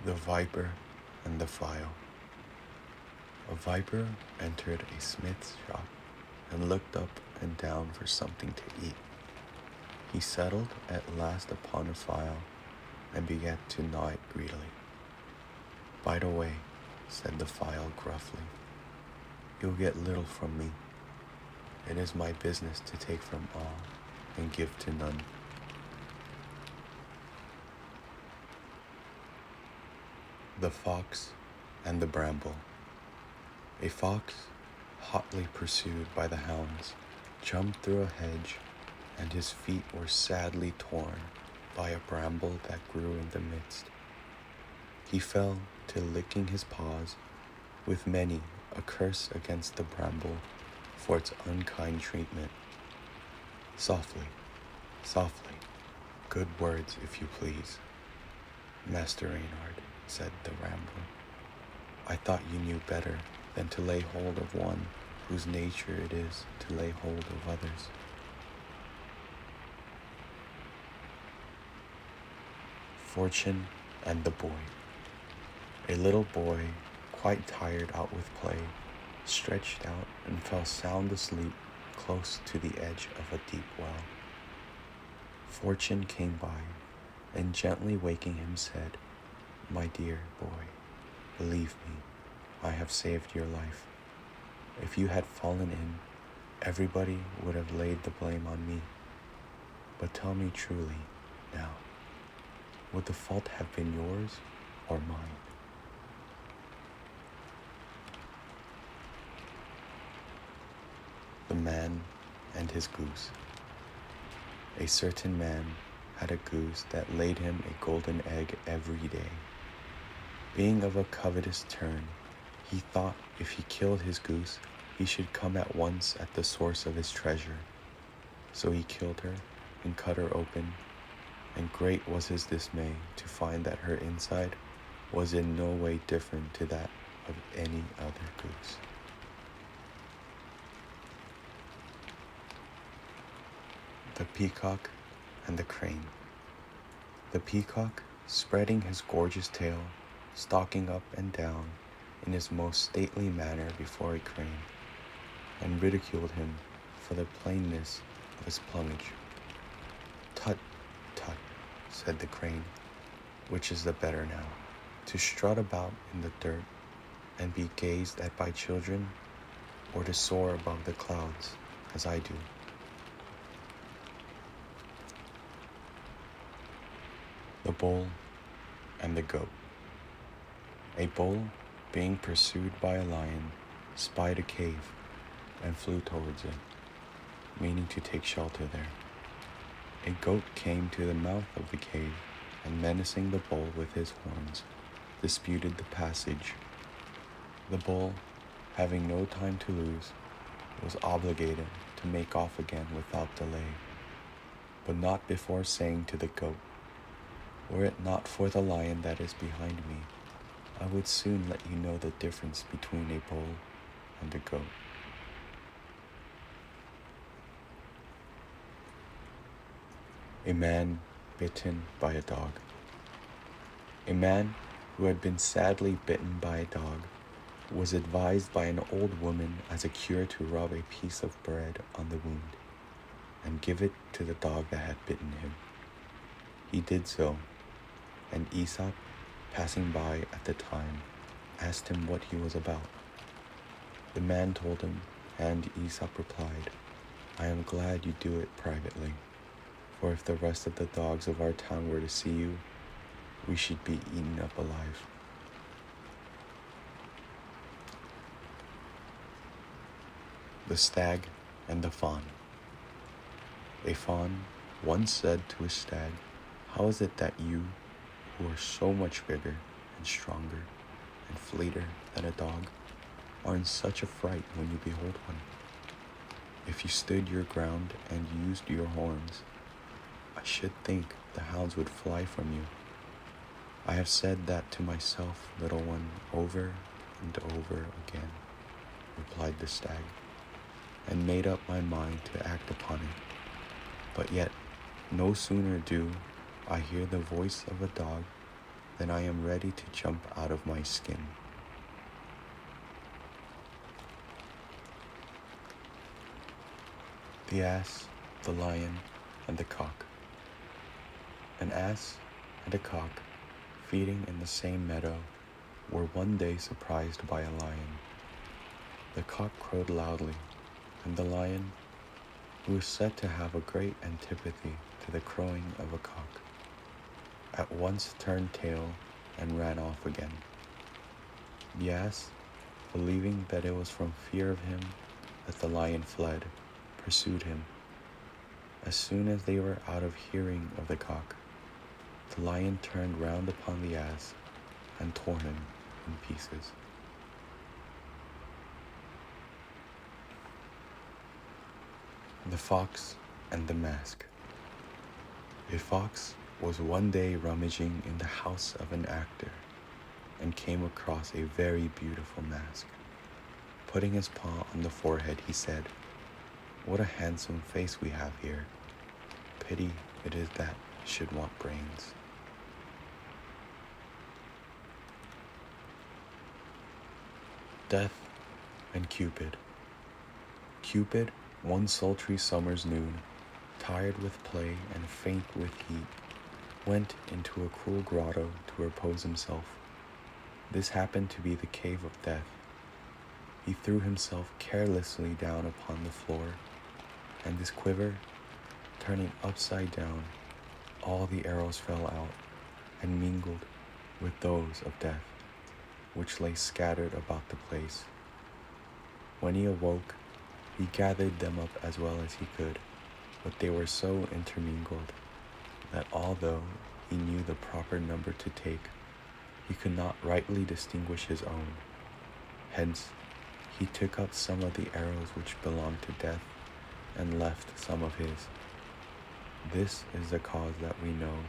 The Viper and the File. A viper entered a smith's shop and looked up and down for something to eat. He settled at last upon a file and began to gnaw it greedily. "Bite away," said the file gruffly. "You'll get little from me. It is my business to take from all and give to none." The Fox and the Bramble. A fox, hotly pursued by the hounds, jumped through a hedge, and his feet were sadly torn by a bramble that grew in the midst. He fell to licking his paws, with many a curse against the bramble for its unkind treatment. "Softly, softly, good words, if you please, Master Reynard," said the Rambler. "I thought you knew better than to lay hold of one whose nature it is to lay hold of others." Fortune and the Boy. A little boy, quite tired out with play, stretched out and fell sound asleep close to the edge of a deep well. Fortune came by, and gently waking him said, "My dear boy, believe me, I have saved your life. If you had fallen in, everybody would have laid the blame on me. But tell me truly, now, would the fault have been yours or mine?" The Man and His Goose. A certain man had a goose that laid him a golden egg every day. Being of a covetous turn, he thought if he killed his goose, he should come at once at the source of his treasure. So he killed her and cut her open, and great was his dismay to find that her inside was in no way different to that of any other goose. The Peacock and the Crane. The peacock, spreading his gorgeous tail, stalking up and down in his most stately manner before a crane, and ridiculed him for the plainness of his plumage. "Tut, tut," said the crane, "which is the better now, to strut about in the dirt and be gazed at by children, or to soar above the clouds as I do?" The Bull and the Goat. A bull, being pursued by a lion, spied a cave and flew towards it, meaning to take shelter there. A goat came to the mouth of the cave, and menacing the bull with his horns, disputed the passage. The bull, having no time to lose, was obligated to make off again without delay, but not before saying to the goat, "Were it not for the lion that is behind me, I would soon let you know the difference between a bull and a goat." A man bitten by a dog. A man who had been sadly bitten by a dog was advised by an old woman as a cure to rub a piece of bread on the wound and give it to the dog that had bitten him. He did so, and Aesop, passing by at the time, asked him what he was about. The man told him, and Aesop replied, "I am glad you do it privately, for if the rest of the dogs of our town were to see you, we should be eaten up alive." The Stag and the Fawn. A fawn once said to a stag, "How is it that you, who are so much bigger and stronger and fleeter than a dog, are in such a fright when you behold one? If you stood your ground and used your horns, I should think the hounds would fly from you." "I have said that to myself, little one, over and over again," replied the stag, "and made up my mind to act upon it. But yet, no sooner do I hear the voice of a dog then I am ready to jump out of my skin. The Ass, the Lion, and the Cock. An ass and a cock, feeding in the same meadow, were one day surprised by a lion. The cock crowed loudly, and the lion, who was said to have a great antipathy to the crowing of a cock, at once turned tail and ran off again. The ass, believing that it was from fear of him that the lion fled, pursued him. As soon as they were out of hearing of the cock, the lion turned round upon the ass and tore him in pieces. The Fox and the Mask. A fox was one day rummaging in the house of an actor and came across a very beautiful mask. Putting his paw on the forehead, he said, "What a handsome face we have here. Pity it is that should want brains." Death and Cupid. Cupid, one sultry summer's noon, tired with play and faint with heat, went into a cool grotto to repose himself. This happened to be the cave of Death. He threw himself carelessly down upon the floor, and his quiver, turning upside down, all the arrows fell out and mingled with those of Death, which lay scattered about the place. When he awoke, he gathered them up as well as he could, but they were so intermingled that although he knew the proper number to take, he could not rightly distinguish his own. Hence, he took up some of the arrows which belonged to Death and left some of his. This is the cause that we know,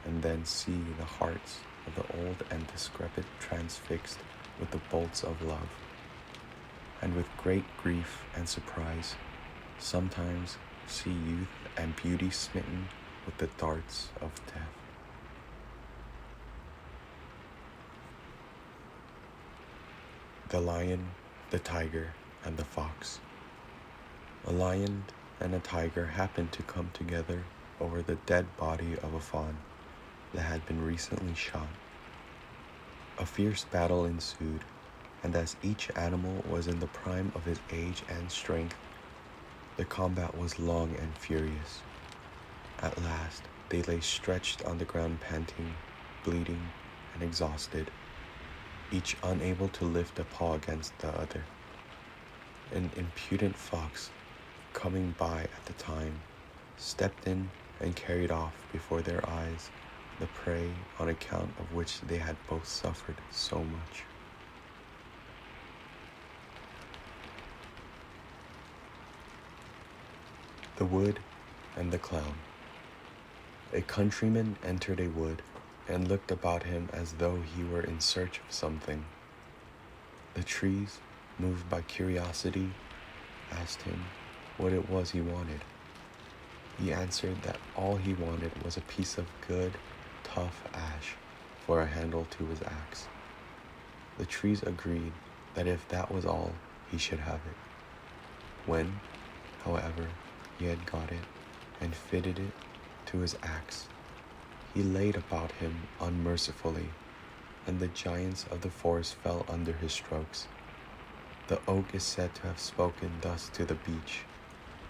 and then see the hearts of the old and decrepit transfixed with the bolts of love, and with great grief and surprise, sometimes see youth and beauty smitten with the darts of death. The Lion, the Tiger, and the Fox. A lion and a tiger happened to come together over the dead body of a fawn that had been recently shot. A fierce battle ensued, and as each animal was in the prime of his age and strength, the combat was long and furious. At last, they lay stretched on the ground panting, bleeding, and exhausted, each unable to lift a paw against the other. An impudent fox, coming by at the time, stepped in and carried off before their eyes the prey on account of which they had both suffered so much. The Wood and the Clown. A countryman entered a wood and looked about him as though he were in search of something. The trees, moved by curiosity, asked him what it was he wanted. He answered that all he wanted was a piece of good, tough ash for a handle to his axe. The trees agreed that if that was all, he should have it. When, however, he had got it and fitted it to his axe, he laid about him unmercifully, and the giants of the forest fell under his strokes. The oak is said to have spoken thus to the beech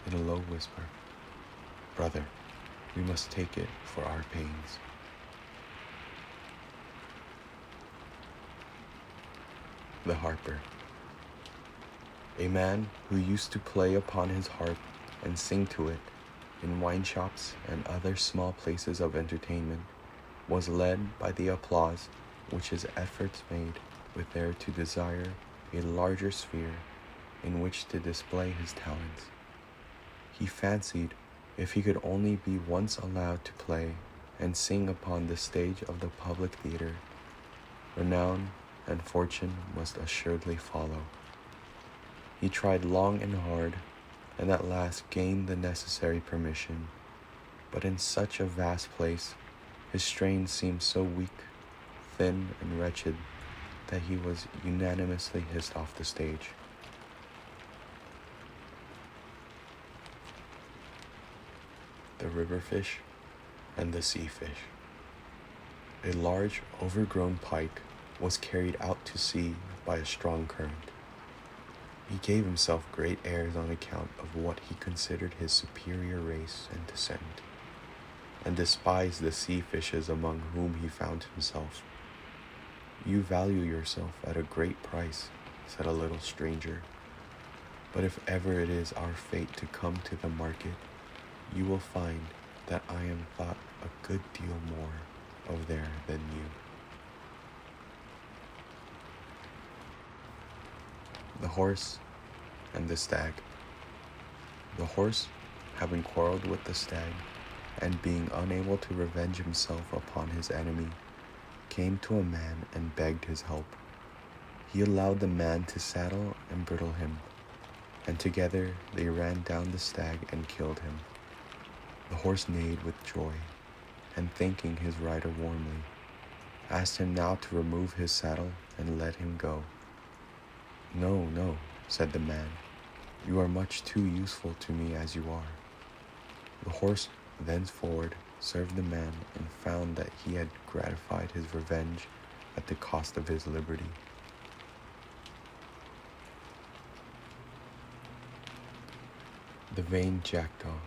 in a low whisper: "Brother, we must take it for our pains." The Harper. A man who used to play upon his harp and sing to it in wine shops and other small places of entertainment was led by the applause which his efforts made with there to desire a larger sphere in which to display his talents. He fancied if he could only be once allowed to play and sing upon the stage of the public theater, renown and fortune must assuredly follow. He tried long and hard, and at last gained the necessary permission, but in such a vast place his strains seemed so weak thin and wretched that he was unanimously hissed off the stage. The river fish and the sea fish. A large, overgrown pike was carried out to sea by a strong current. He gave himself great airs on account of what he considered his superior race and descent, and despised the sea fishes among whom he found himself. "You value yourself at a great price," said a little stranger, "but if ever it is our fate to come to the market, you will find that I am thought a good deal more of there than you." The horse and the stag. The horse, having quarreled with the stag, and being unable to revenge himself upon his enemy, came to a man and begged his help. He allowed the man to saddle and bridle him, and together they ran down the stag and killed him. The horse neighed with joy, and thanking his rider warmly, asked him now to remove his saddle and let him go. "No, no," said the man, "you are much too useful to me as you are." The horse thenceforward served the man and found that he had gratified his revenge at the cost of his liberty. The vain jackdaw.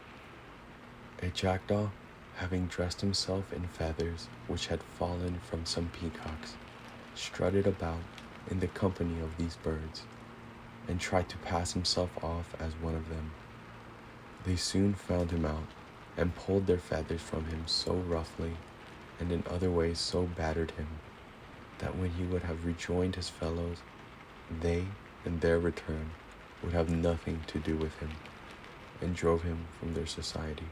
A jackdaw, having dressed himself in feathers which had fallen from some peacocks, strutted about in the company of these birds, and tried to pass himself off as one of them. They soon found him out, and pulled their feathers from him so roughly, and in other ways so battered him, that when he would have rejoined his fellows, they, in their return, would have nothing to do with him, and drove him from their society.